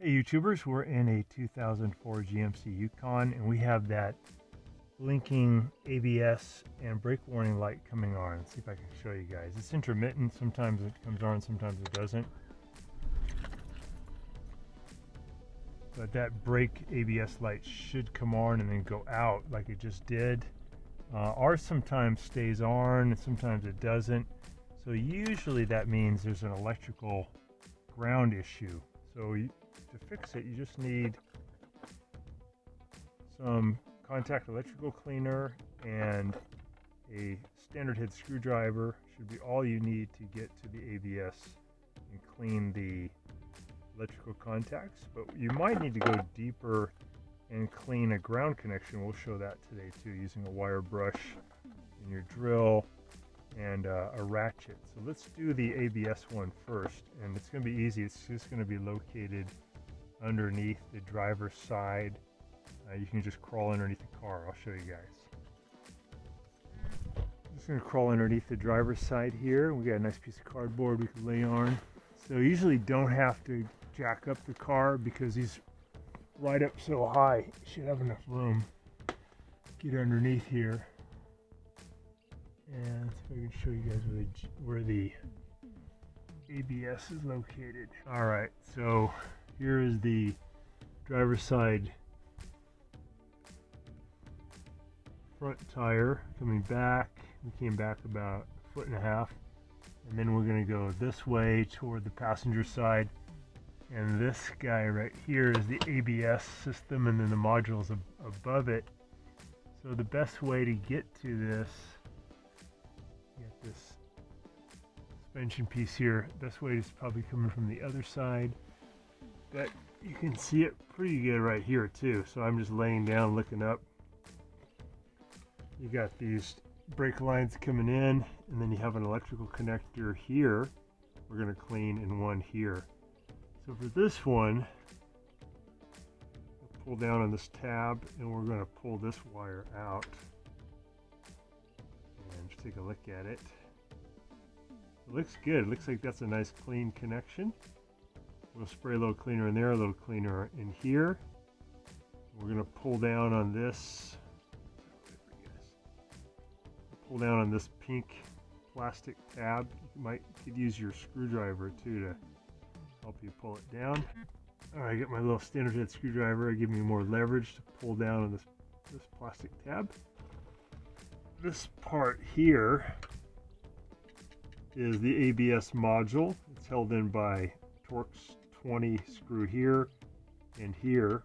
Hey YouTubers, we're in a 2004 GMC Yukon and we have that blinking ABS and brake warning light coming on. Let's see if I can show you guys. It's intermittent, sometimes it comes on, sometimes it doesn't. But that brake ABS light should come on and then go out like it just did. Ours sometimes stays on and sometimes it doesn't. So usually that means there's an electrical ground issue. So to fix it, you just need some contact electrical cleaner and a standard head screwdriver. Should be all you need to get to the ABS and clean the electrical contacts. But you might need to go deeper and clean a ground connection. We'll show that today too, using a wire brush and your drill and a ratchet. So let's do the ABS one first, and it's going to be easy. It's just going to be located underneath the driver's side. You can just crawl underneath the car. I'll show you guys. I'm just going to crawl underneath the driver's side here. We got a nice piece of cardboard we can lay on. So you usually don't have to jack up the car because he's right up so high. You should have enough room to get underneath here. And see if I can show you guys where the ABS is located. All right, so here is the driver's side front tire coming back. We came back about 1.5 feet, and then we're going to go this way toward the passenger side. And this guy right here is the ABS system, and then the modules above it. So the best way to get to this, get this suspension piece here. Best way is probably coming from the other side, but you can see it pretty good right here too. So I'm just laying down, looking up. You got these brake lines coming in, and then you have an electrical connector here. We're going to clean in one here. So for this one, we'll pull down on this tab, and we're going to pull this wire out. And just take a look at it. It looks good. It looks like that's a nice clean connection. We'll spray a little cleaner in there, a little cleaner in here. We're going to pull down on this. Pull down on this pink plastic tab. You could use your screwdriver too to help you pull it down. All right, I get my little standard head screwdriver. It gives me more leverage to pull down on this plastic tab. This part here is the ABS module. It's held in by Torx 20 screw here and here.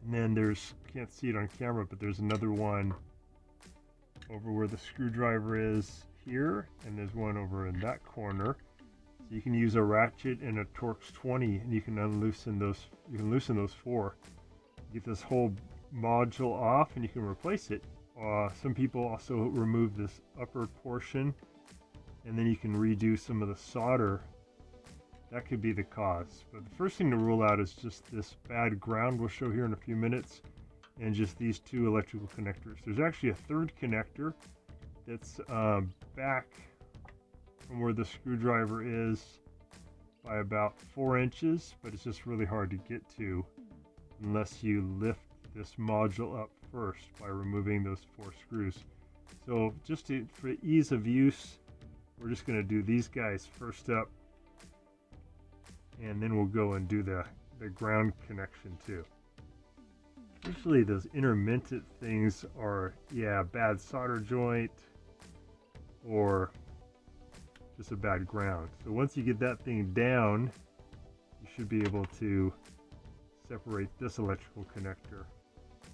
And then there's, can't see it on camera, but there's another one over where the screwdriver is here, and there's one over in that corner. So you can use a ratchet and a Torx 20, and you can unloosen those. You can loosen those four. Get this whole module off, and you can replace it. Some people also remove this upper portion, and then you can redo some of the solder. That could be the cause. But the first thing to rule out is just this bad ground we'll show here in a few minutes, and just these two electrical connectors. There's actually a third connector that's back from where the screwdriver is by about 4 inches, but it's just really hard to get to unless you lift this module up first by removing those 4 screws. So just for ease of use, we're just going to do these guys first up, and then we'll go and do the ground connection too. Usually those intermittent things are, bad solder joint or just a bad ground. So once you get that thing down, you should be able to separate this electrical connector.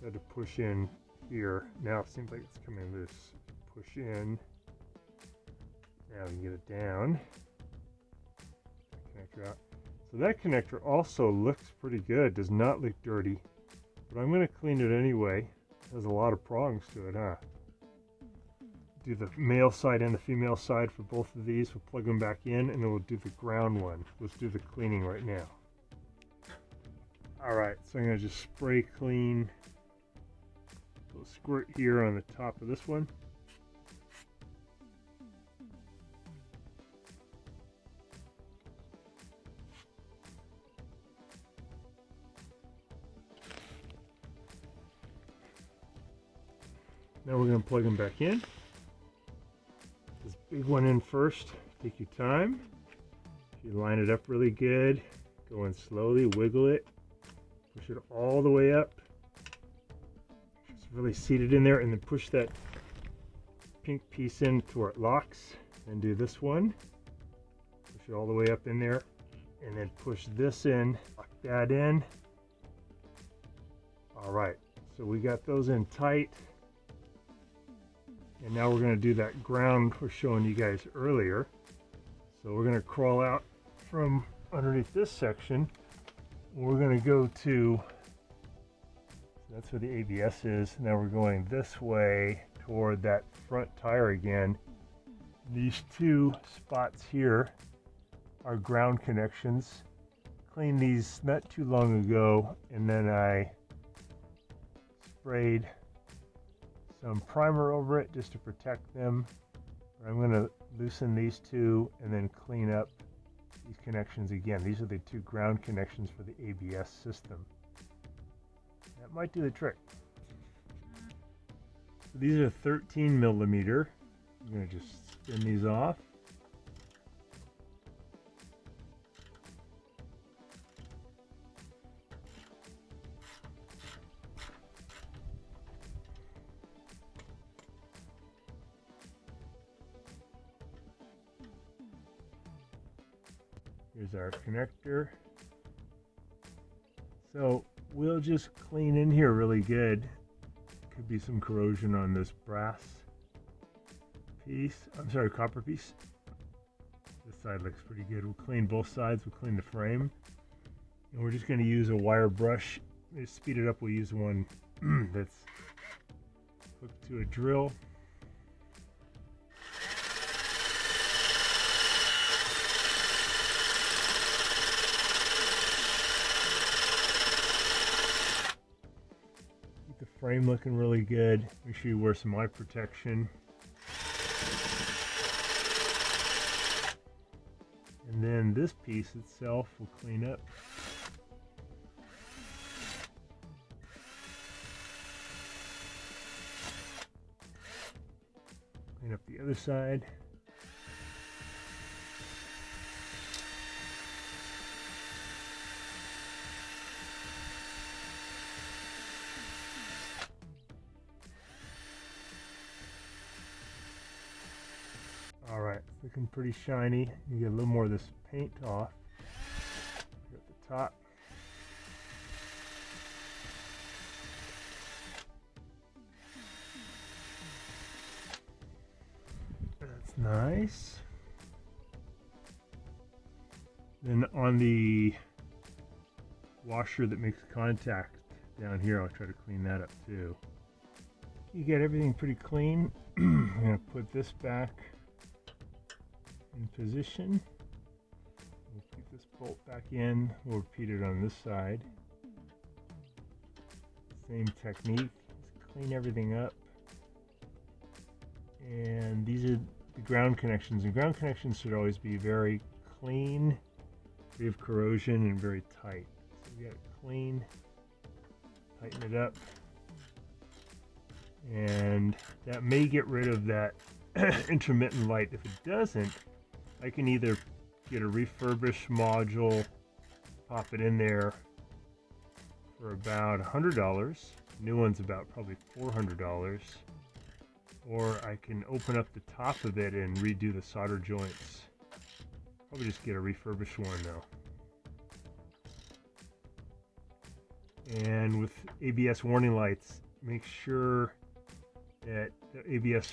I had to push in here. Now it seems like it's coming loose. Push in. Now we can get it down. Connector out. So that connector also looks pretty good. Does not look dirty. But I'm going to clean it anyway. It has a lot of prongs to it, huh? Do the male side and the female side for both of these. We'll plug them back in, and then we'll do the ground one. Let's do the cleaning right now. All right, so I'm going to just spray clean. So squirt here on the top of this one. Now we're going to plug them back in. This big one in first. Take your time. You line it up really good. Go in slowly, wiggle it. Push it all the way up. It's really seated in there, and then push that pink piece in to where it locks. And do this one. Push it all the way up in there. And then push this in. Lock that in. Alright, so we got those in tight. And now we're going to do that ground we're showing you guys earlier. So we're going to crawl out from underneath this section. We're going to go to, that's where the ABS is. Now we're going this way toward that front tire again. These two spots here are ground connections. Cleaned these not too long ago, and then I sprayed some primer over it just to protect them. I'm going to loosen these two and then clean up these connections again. These are the two ground connections for the ABS system. That might do the trick. So these are 13 millimeter. I'm going to just spin these off. Here's our connector. So we'll just clean in here really good. Could be some corrosion on this brass piece. I'm sorry, copper piece. This side looks pretty good. We'll clean both sides. We'll clean the frame. And we're just going to use a wire brush. To speed it up, we'll use one that's hooked to a drill. Frame looking really good. Make sure you wear some eye protection. And then this piece itself will clean up. Clean up the other side. Alright, looking pretty shiny. You get a little more of this paint off. At the top. That's nice. Then on the washer that makes contact down here, I'll try to clean that up too. You get everything pretty clean. I'm going to put this back in position. We'll keep this bolt back in. We'll repeat it on this side. Same technique. Just clean everything up. And these are the ground connections. And ground connections should always be very clean, free of corrosion, and very tight. So we got it clean. Tighten it up. And that may get rid of that intermittent light. If it doesn't, I can either get a refurbished module, pop it in there for about $100. New one's about probably $400. Or I can open up the top of it and redo the solder joints. Probably just get a refurbished one though. And with ABS warning lights, make sure that the ABS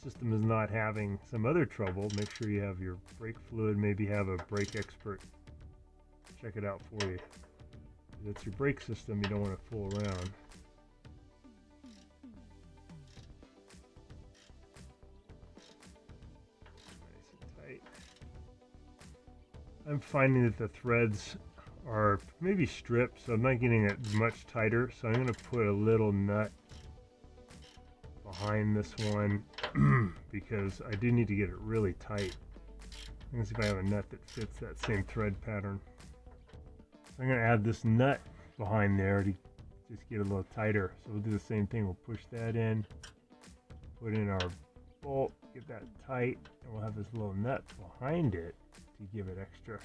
system is not having some other trouble. Make sure you have your brake fluid, maybe have a brake expert check it out for you. If it's your brake system, you don't want to fool around. Nice and tight. I'm finding that the threads are maybe stripped, so I'm not getting it much tighter, so I'm going to put a little nut behind this one because I do need to get it really tight. I'm going to see if I have a nut that fits that same thread pattern. So I'm going to add this nut behind there to just get a little tighter. So we'll do the same thing. We'll push that in, put in our bolt, get that tight, and we'll have this little nut behind it to give it extra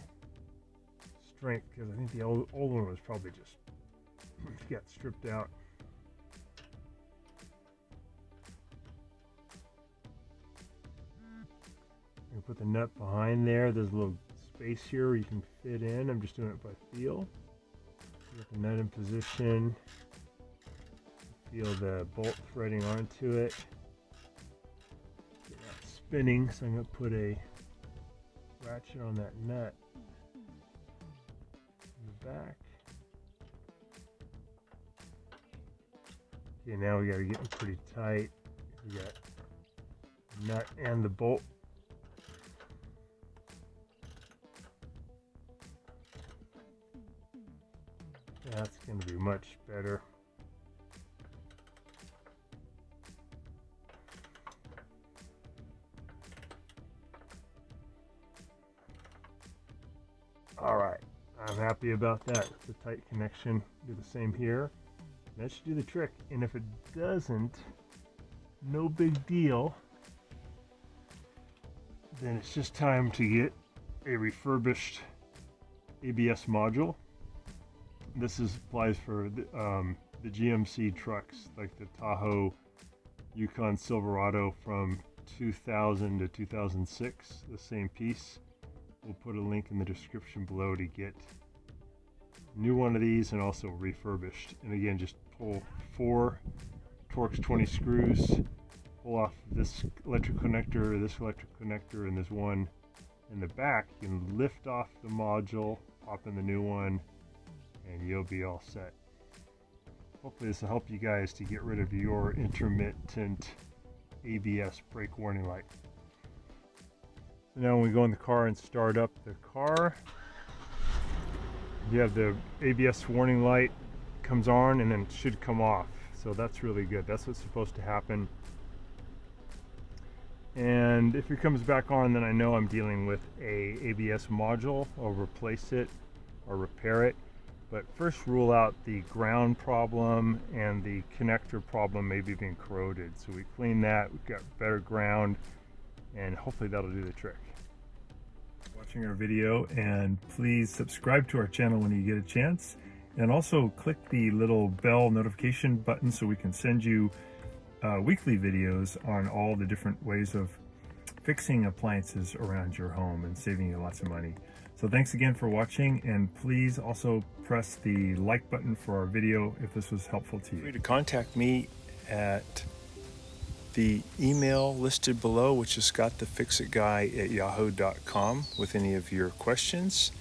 strength, because I think the old one was probably just got stripped out. You put the nut behind there. There's a little space here where you can fit in. I'm just doing it by feel. Get the nut in position. Feel the bolt threading onto it. Get that spinning. So I'm going to put a ratchet on that nut in the back. Okay, now we got to get it pretty tight. We got the nut and the bolt. That's going to be much better. All right, I'm happy about that. It's a tight connection. Do the same here. That should do the trick. And if it doesn't, no big deal. Then it's just time to get a refurbished ABS module. This applies for the GMC trucks, like the Tahoe, Yukon, Silverado from 2000 to 2006, the same piece. We'll put a link in the description below to get a new one of these and also refurbished. And again, just pull 4 Torx 20 screws, pull off this electric connector, and this one in the back. You can lift off the module, pop in the new one, and you'll be all set. Hopefully this will help you guys to get rid of your intermittent ABS brake warning light. So now when we go in the car and start up the car, you have the ABS warning light comes on and then it should come off. So that's really good. That's what's supposed to happen. And if it comes back on, then I know I'm dealing with a ABS module. I'll replace it or repair it. But first rule out the ground problem and the connector problem maybe being corroded. So we clean that, we've got better ground, and hopefully that'll do the trick. Watching our video, and please subscribe to our channel when you get a chance. And also click the little bell notification button so we can send you weekly videos on all the different ways of fixing appliances around your home and saving you lots of money. So thanks again for watching, and please also press the like button for our video if this was helpful to you. Feel free to contact me at the email listed below, which is scottthefixitguy@yahoo.com, with any of your questions.